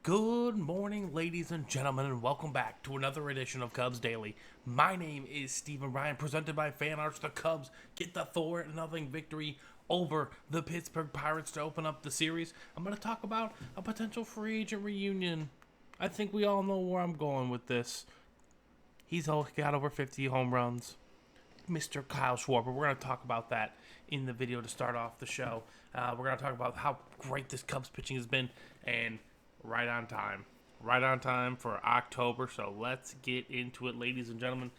Good morning, ladies and gentlemen, and welcome back to another edition of Cubs Daily. My name is Steven Ryan, presented by Fan Arts. The Cubs get the 4-0 victory over the Pittsburgh Pirates to open up the series. I'm going to talk about a potential free agent reunion. I think we all know where I'm going with this. He's got over 50 home runs. Mr. Kyle Schwarber. We're going to talk about that in the video to start off the show. We're going to talk about how great this Cubs pitching has been, and right on time for October. So let's get into it, ladies and gentlemen.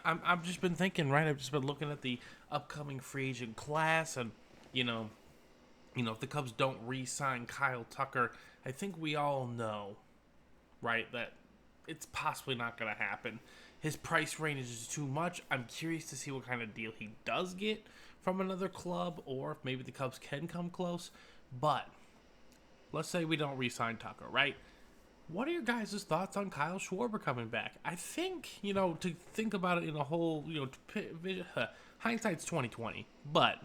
I've just been thinking, right? I've just been looking at the upcoming free agent class, and you know, if the Cubs don't re-sign Kyle Tucker, I think we all know, right, that it's possibly not going to happen. His price range is too much. I'm curious to see what kind of deal he does get from another club, or if maybe the Cubs can come close. But let's say we don't re-sign Tucker, right? What are your guys' thoughts on Kyle Schwarber coming back? I think, to think about it in a whole, hindsight's 20/20. But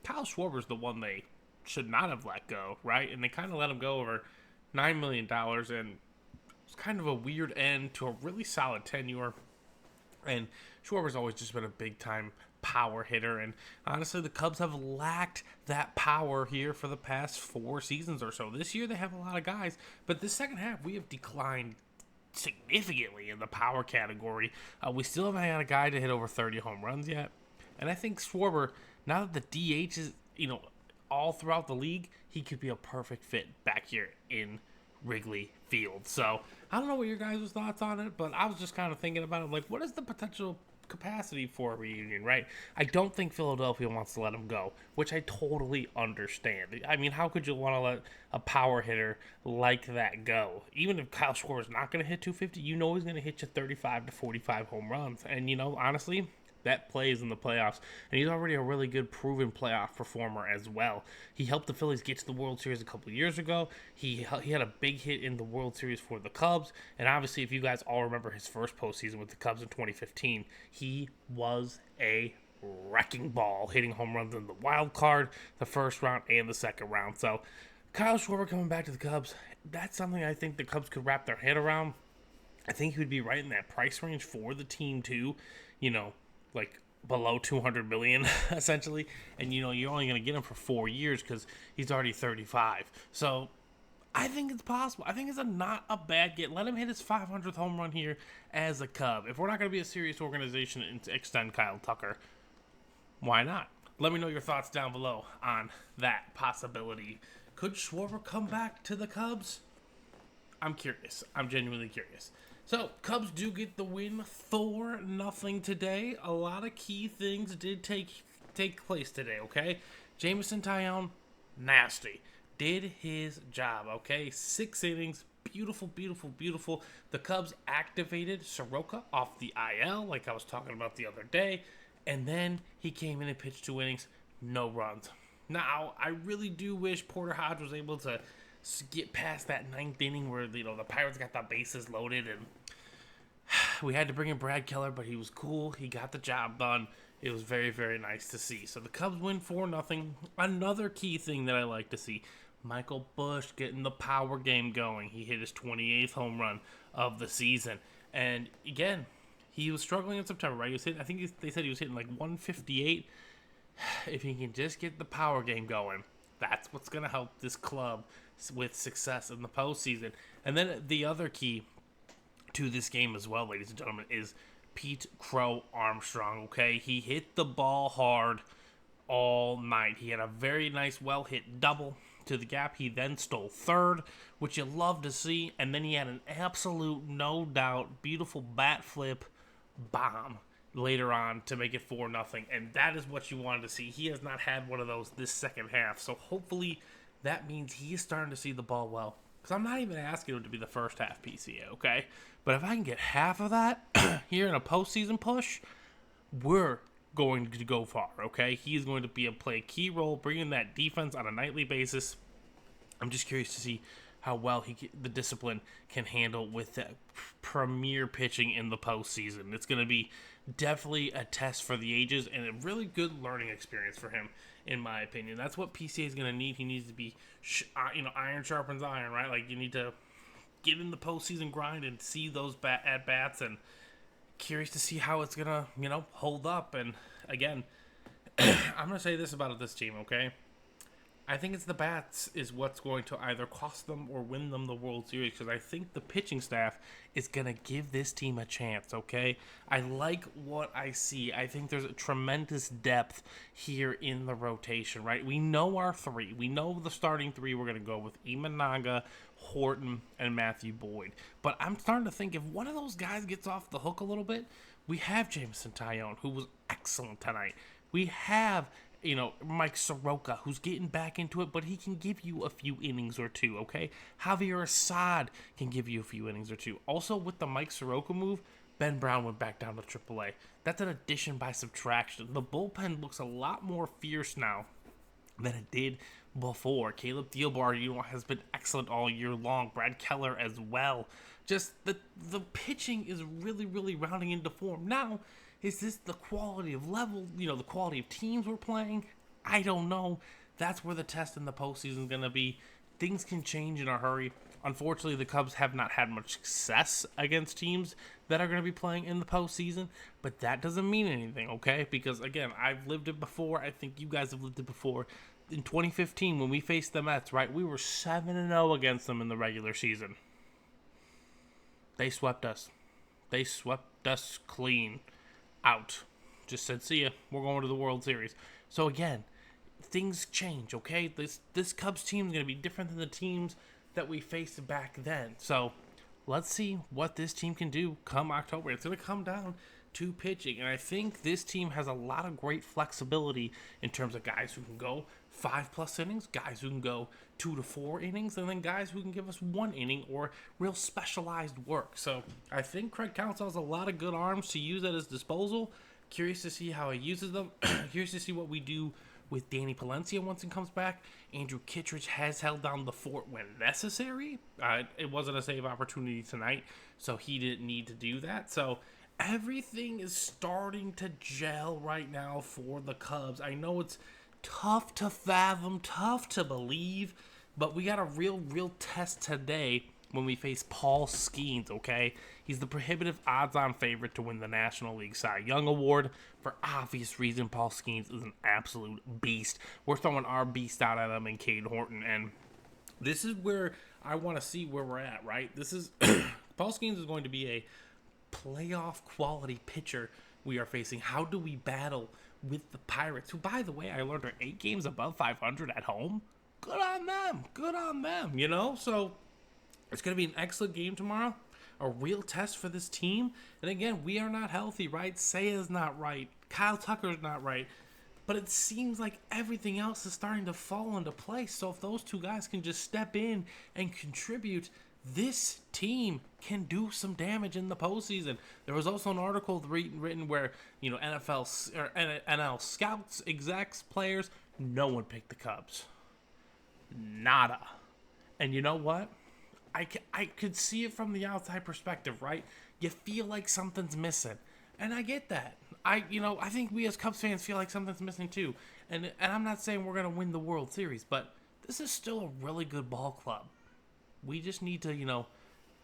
Kyle Schwarber's the one they should not have let go, right? And they kind of let him go over $9 million, and it's kind of a weird end to a really solid tenure. And Schwarber's always just been a big-time power hitter, and honestly, the Cubs have lacked that power here for the past 4 seasons or so. This year, they have a lot of guys, but this second half, we have declined significantly in the power category. We still haven't had a guy to hit over 30 home runs yet, and I think Schwarber, now that the DH is, all throughout the league, he could be a perfect fit back here in Wrigley Field. So, I don't know what your guys' thoughts on it, but I was just kind of thinking about it, like, what is the potential capacity for a reunion, right? I don't think Philadelphia wants to let him go, which I totally understand. I mean, how could you want to let a power hitter like that go? Even if Kyle Schwarber's not going to hit 250, he's going to hit you 35 to 45 home runs. And, honestly, that plays in the playoffs, and he's already a really good proven playoff performer as well. He helped the Phillies get to the World Series a couple of years ago. He had a big hit in the World Series for the Cubs, and obviously if you guys all remember his first postseason with the Cubs in 2015, he was a wrecking ball, hitting home runs in the wild card, the first round, and the second round. So Kyle Schwarber coming back to the Cubs, that's something I think the Cubs could wrap their head around. I think he would be right in that price range for the team too, like below $200 million essentially, and you're only going to get him for 4 years because he's already 35. So I think it's possible. I think it's not a bad get. Let him hit his 500th home run here as a Cub. If we're not going to be a serious organization and extend Kyle Tucker, why not? Let me know your thoughts down below on that possibility. Could Schwarber come back to the Cubs? I'm curious. I'm genuinely curious. So, Cubs do get the win 4-0 today. A lot of key things did take place today, okay? Jameson Taillon, nasty. Did his job, okay? 6 innings, beautiful, beautiful, beautiful. The Cubs activated Soroka off the IL, like I was talking about the other day, and then he came in and pitched 2 innings, no runs. Now, I really do wish Porter Hodge was able to get past that 9th inning where the Pirates got the bases loaded, and we had to bring in Brad Keller, but he was cool. He got the job done. It was very, very nice to see. So the Cubs win 4-0. Another key thing that I like to see, Michael Busch getting the power game going. He hit his 28th home run of the season. And again, he was struggling in September, right? They said he was hitting like 158. If he can just get the power game going, that's what's going to help this club with success in the postseason. And then the other key to this game as well, ladies and gentlemen, is Pete Crow Armstrong, okay? He hit the ball hard all night. He had a very nice, well-hit double to the gap. He then stole third, which you love to see. And then he had an absolute, no doubt, beautiful bat flip bomb later on to make it 4-0. And that is what you wanted to see. He has not had one of those this second half. So hopefully that means he is starting to see the ball well. Because I'm not even asking him to be the first half PCA, okay? But if I can get half of that here in a postseason push, we're going to go far, okay? He's going to play a key role, bringing that defense on a nightly basis. I'm just curious to see how well the discipline can handle with that premier pitching in the postseason. It's going to be definitely a test for the ages and a really good learning experience for him, in my opinion. That's what PCA is going to need. He needs to be, iron sharpens iron, right? Like, you need to get in the postseason grind and see those at bats, and curious to see how it's gonna, hold up. And again, I'm gonna say this about this team, okay? I think it's the bats is what's going to either cost them or win them the World Series, because I think the pitching staff is going to give this team a chance, okay? I like what I see. I think there's a tremendous depth here in the rotation, right? We know our three. We know the starting three we're going to go with: Imanaga, Horton, and Matthew Boyd. But I'm starting to think if one of those guys gets off the hook a little bit, we have Jameson Taillon, who was excellent tonight. We have Mike Soroka, who's getting back into it, but he can give you a few innings or two, okay? Javier Assad can give you a few innings or two. Also, with the Mike Soroka move, Ben Brown went back down to AAA. That's an addition by subtraction. The bullpen looks a lot more fierce now than it did before. Caleb Thielbar, has been excellent all year long. Brad Keller as well. Just the pitching is really, really rounding into form. Now, is this the quality of level, the quality of teams we're playing? I don't know. That's where the test in the postseason is going to be. Things can change in a hurry. Unfortunately, the Cubs have not had much success against teams that are going to be playing in the postseason, but that doesn't mean anything, okay? Because, again, I've lived it before. I think you guys have lived it before. In 2015, when we faced the Mets, right, we were 7-0 against them in the regular season. They swept us. They swept us clean. Out. Just said, see ya, we're going to the World Series. So again, things change, okay? This Cubs team is going to be different than the teams that we faced back then. So let's see what this team can do come October. It's going to come down to pitching, and I think this team has a lot of great flexibility in terms of guys who can go 5+ innings, guys who can go 2 to 4 innings, and then guys who can give us 1 inning or real specialized work. So I think Craig Counsell has a lot of good arms to use at his disposal. Curious to see how he uses them. Curious to see what we do with Danny Palencia once he comes back. Andrew Kittredge has held down the fort when necessary. It wasn't a save opportunity tonight, so he didn't need to do that. So everything is starting to gel right now for the Cubs. I know it's tough to fathom, tough to believe, but we got a real test today when we face Paul Skeens, okay? He's the prohibitive odds-on favorite to win the National League Cy Young Award. For obvious reason, Paul Skeens is an absolute beast. We're throwing our beast out at him and Cade Horton, and this is where I want to see where we're at, right? This is Paul Skeens is going to be a playoff quality pitcher we are facing. How do we battle with the Pirates, who, by the way, I learned are 8 games above 500 at home? Good on them. So it's going to be an excellent game tomorrow, a real test for this team. And again, we are not healthy, right? Seiya's not right. Kyle Tucker's not right. But it seems like everything else is starting to fall into place. So if those two guys can just step in and contribute, this team can do some damage in the postseason. There was also an article written where, NFL or NL scouts, execs, players, no one picked the Cubs. Nada. And you know what? I could see it from the outside perspective, right? You feel like something's missing. And I get that. I think we as Cubs fans feel like something's missing too. And I'm not saying we're going to win the World Series, but this is still a really good ball club. We just need to,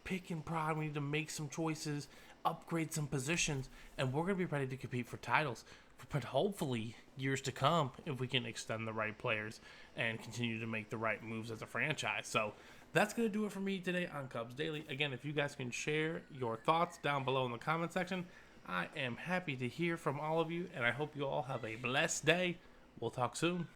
pick and prod. We need to make some choices, upgrade some positions, and we're going to be ready to compete for titles. But hopefully, years to come, if we can extend the right players and continue to make the right moves as a franchise. So that's going to do it for me today on Cubs Daily. Again, if you guys can share your thoughts down below in the comment section, I am happy to hear from all of you, and I hope you all have a blessed day. We'll talk soon.